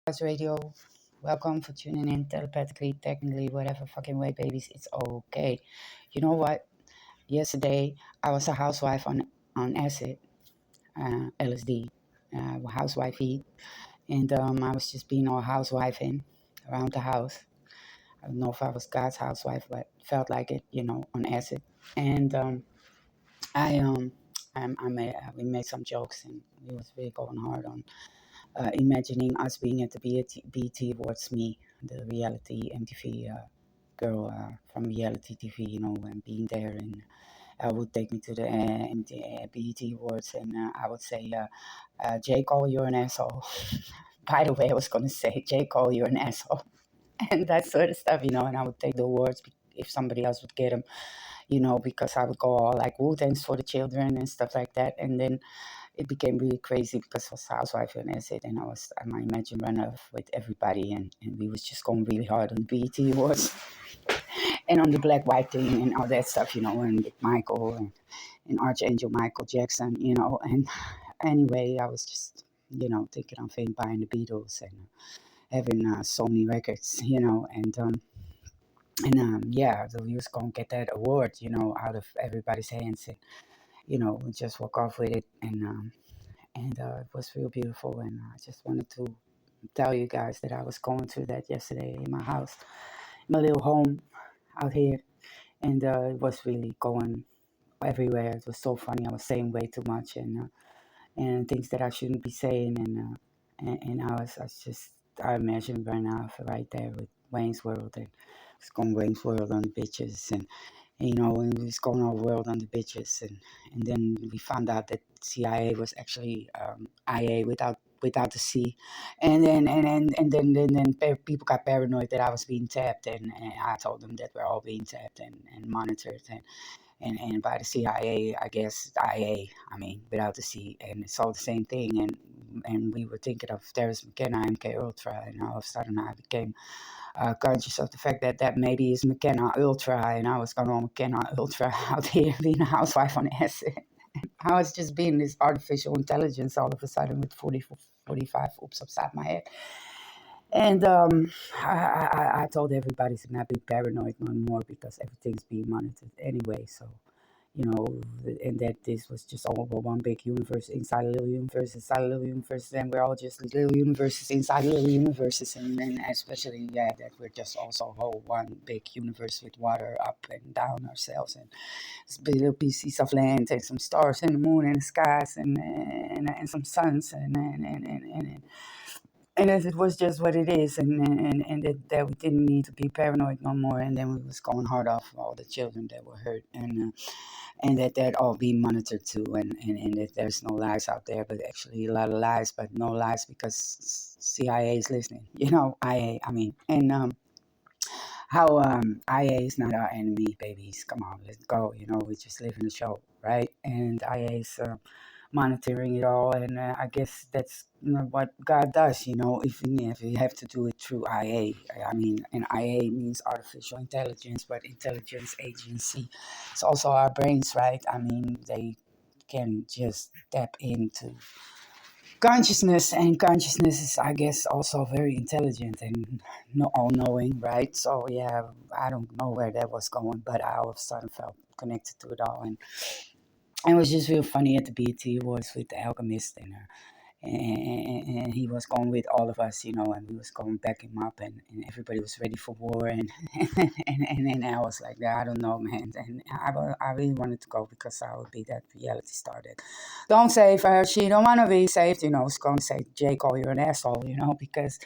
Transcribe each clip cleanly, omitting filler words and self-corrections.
BWISE Radio. Welcome for tuning in telepathically, technically, whatever fucking way, babies. It's okay. You know what? Yesterday, I was a housewife on acid, LSD, housewife heat. And I was just being all housewifing around the house. I don't know if I was God's housewife, but felt like it, on acid. And I, um, we made some jokes and we was really going hard on imagining us being at the BT Awards, me, the reality MTV girl from reality TV, and being there. And I would take me to the BET Awards, and I would say, J. Cole, you're an asshole. By the way, I was going to say, J. Cole, you're an asshole. And that sort of stuff, and I would take the awards if somebody else would get them, because I would go all like, woo, thanks for the children and stuff like that. And then it became really crazy because I was housewife and acid, and I might imagine run off with everybody, and we was just going really hard on the BET Awards and on the black white thing and all that stuff, and with Michael and Archangel Michael Jackson, and anyway, I was just, thinking of him buying the Beatles and having Sony records, yeah, so we was gonna get that award, out of everybody's hands, and we just walk off with it, and it was real beautiful. And I just wanted to tell you guys that I was going through that yesterday in my house, my little home out here, and it was really going everywhere. It was so funny. I was saying way too much and things that I shouldn't be saying, and I imagined Burnout right there with Wayne's World, and it's going Wayne's World on the bitches, and we was going all world on the bitches, and then we found out that CIA was actually IA without the C, and then people got paranoid that I was being tapped, and I told them that we're all being tapped and monitored, and by the CIA, I guess IA, I mean, without the C, and it's all the same thing. And we were thinking of Terrence McKenna, MK Ultra, and all of a sudden I became conscious of the fact that that maybe is McKenna Ultra, and I was going on McKenna Ultra out here being a housewife on acid. I was just being this artificial intelligence all of a sudden with 45 oops upside my head. And I told everybody to not be paranoid no more because everything's being monitored anyway. So, and that this was just all one big universe inside a little universe, inside a little universe, and we're all just little universes inside little universes, and then especially, yeah, that we're just also a whole one big universe with water up and down ourselves, and little pieces of land, and some stars, and the moon, and the skies, and some suns, and as it was just what it is, and that we didn't need to be paranoid no more, and then we was going hard off all the children that were hurt, and that all being monitored too, and that there's no lies out there, but actually a lot of lies, but no lies because CIA is listening, IA, I mean, and how IA is not our enemy, babies. Come on, let's go. We just live in the show, right? And IA is monitoring it all, and I guess that's what God does. If you have to do it through IA, I mean, and IA means artificial intelligence, but intelligence agency. It's also our brains, right? I mean, they can just tap into consciousness, and consciousness is, I guess, also very intelligent and all-knowing, right? So yeah, I don't know where that was going, but I all of a sudden felt connected to it all, and it was just real funny at the BT Awards with the Alchemist, and he was going with all of us, and we was going back him up, and everybody was ready for war, and I was like, I don't know, man, and I really wanted to go because I would be that reality star that don't save her, she don't want to be saved, it's going to say, Jake, oh, you're an asshole, because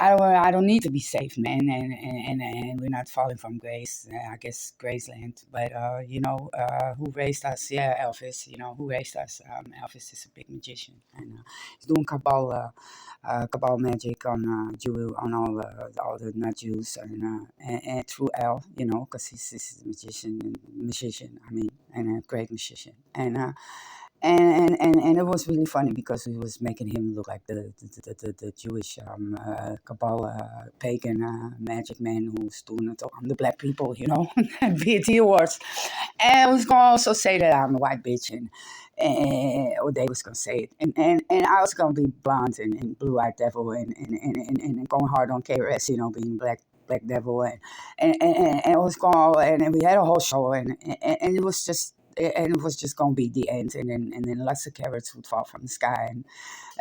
I don't need to be safe, man, and we're not falling from grace. I guess Graceland, but who raised us? Yeah, Elvis. Who raised us? Elvis is a big magician, and he's doing cabal magic on Jew on all the not Jews, and through L, because he's a magician. I mean, and a great magician, And it was really funny because we was making him look like the Jewish Kabbalah pagan magic man who's doing it on the black people, BET Awards. And I was going to also say that I'm a white bitch, or they was going to say it. And I was going to be blonde and blue-eyed devil and going hard on KRS, being black devil. And it was going, and we had a whole show, and it was just, and it was just going to be the end. And then lots of carrots would fall from the sky, and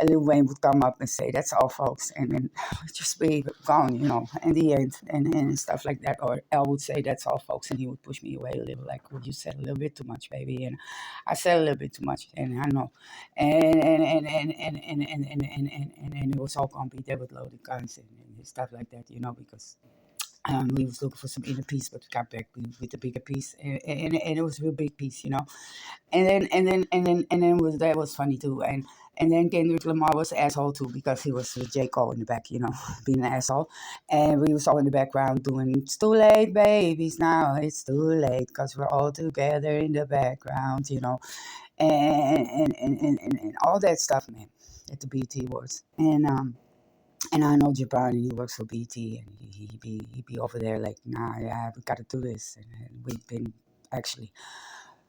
Lil Wayne would come up and say, "That's all, folks," and then just be gone, in the end, and stuff like that. Or L would say, "That's all, folks," and he would push me away a little, like, "Well, you said a little bit too much, baby," and I said a little bit too much, and I know, and it was all going to be there with loaded guns and stuff like that, because. We was looking for some inner peace, but we got back with the bigger piece, and it was a real big piece, and then that was funny too, and then Kendrick Lamar was an asshole too because he was with J. Cole in the back, being an asshole, and we was all in the background doing "It's too late, babies, now it's too late," because we're all together in the background, and all that stuff, man, at the BT Awards, and I know Jabbar, and he works for BT, and he be over there like, "Nah, yeah, we got to do this," and we've been actually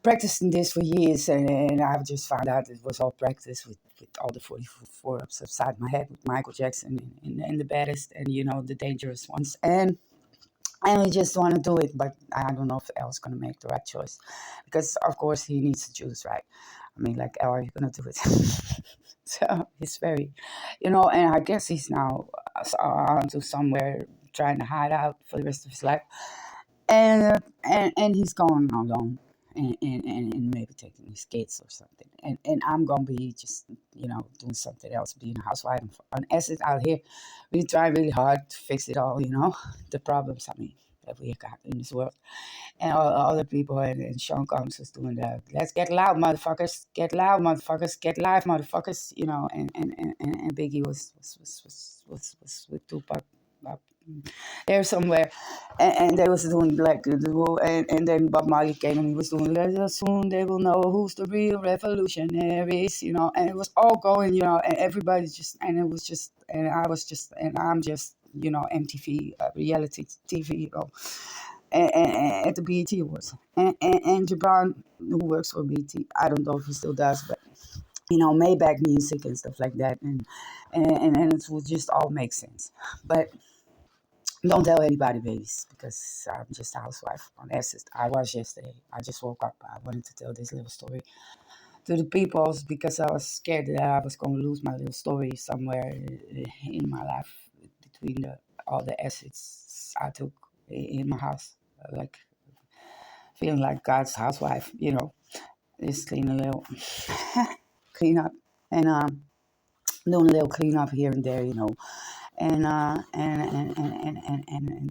practicing this for years, and I've just found out it was all practice with all the 44 ups upside my head with Michael Jackson and the baddest, and the dangerous ones, and we just want to do it, but I don't know if El's going to make the right choice, because of course he needs to choose, right? I mean, like, El, are you going to do it? So it's very, and I guess he's now on to somewhere trying to hide out for the rest of his life, and he's going alone, and maybe taking his kids or something, and I'm gonna be just doing something else, being a housewife on acid out here. We try really hard to fix it all, the problems, I mean, that we got in this world, and all the people, and Sean Combs was doing that. Let's get loud, motherfuckers! Get loud, motherfuckers! Get live, motherfuckers! And Biggie was with Tupac. uh, There somewhere, and they was doing like and then Bob Marley came and he was doing, soon they will know who's the real revolutionaries, and it was all going, and everybody just, and it was just, and I was just, and I'm just, MTV, reality TV, at the BET Awards, and Jabron, who works for BET, I don't know if he still does, but Maybach music and stuff like that, and it will just all make sense, but. Don't tell anybody, babies, because I'm just a housewife on assist. I was yesterday. I just woke up. I wanted to tell this little story to the peoples because I was scared that I was going to lose my little story somewhere in my life between all the assets I took in my house. Like, feeling like God's housewife, just clean a little, clean up, and doing a little clean up here and there, and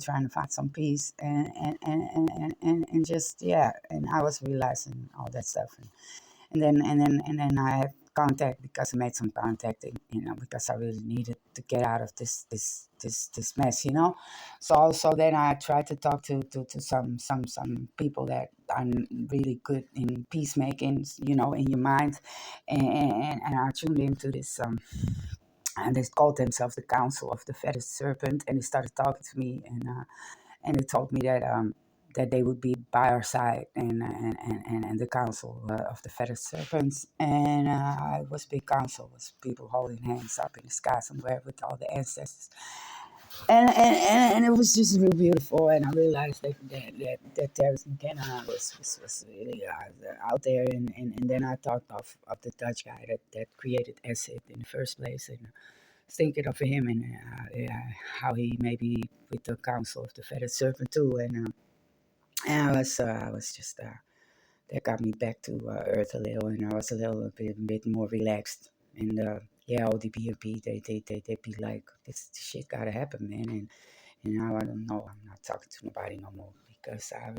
trying to find some peace and just, yeah, and I was realizing all that stuff, and then I had contact because I made some contact, because I really needed to get out of this mess, so then I tried to talk to some people that are really good in peacemaking, in your mind, and I tuned into this and they called themselves the Council of the Fetid Serpent, and they started talking to me, and they told me that they would be by our side, and the Council of the Fetid Serpents, and it was a big council, it was people holding hands up in the sky somewhere with all the ancestors, and it was just real beautiful, and I realized that Terrence McKenna was really out there, and then I thought of the Dutch guy that created acid in the first place, and thinking of him, and how he maybe with the Council of the Feathered Serpent too, and I was just that got me back to earth a little, and I was a little bit more relaxed, and yeah, all the BMP, they be like, this shit gotta happen, man, and now I don't know, I'm not talking to nobody no more because I'm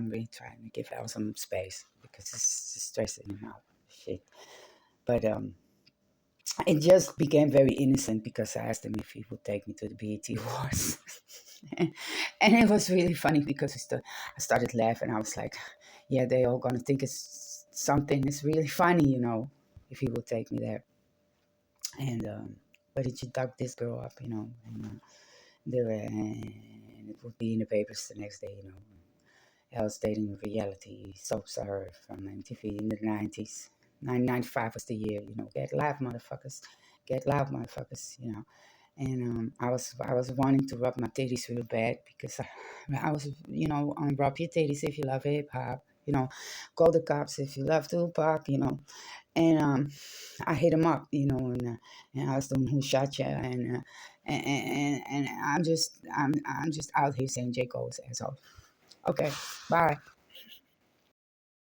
really trying to give out some space because it's just stressing him out, shit, but it just became very innocent because I asked him if he would take me to the BET Awards. And it was really funny because I started laughing. I was like, yeah, they all going to think it's something. It's really funny, if he would take me there. And but did you dug this girl up, and and it would be in the papers the next day, I was dating reality soaps of her from MTV in the 90s. 1995 was the year, get live, motherfuckers. Get loud, motherfuckers, And I was wanting to rub my titties real bad because I was, rub your titties if you love hip hop, call the cops if you love Tupac, And I hit him up, and I was doing who shot ya, and I'm just out here saying J. Cole's asshole. Okay, bye.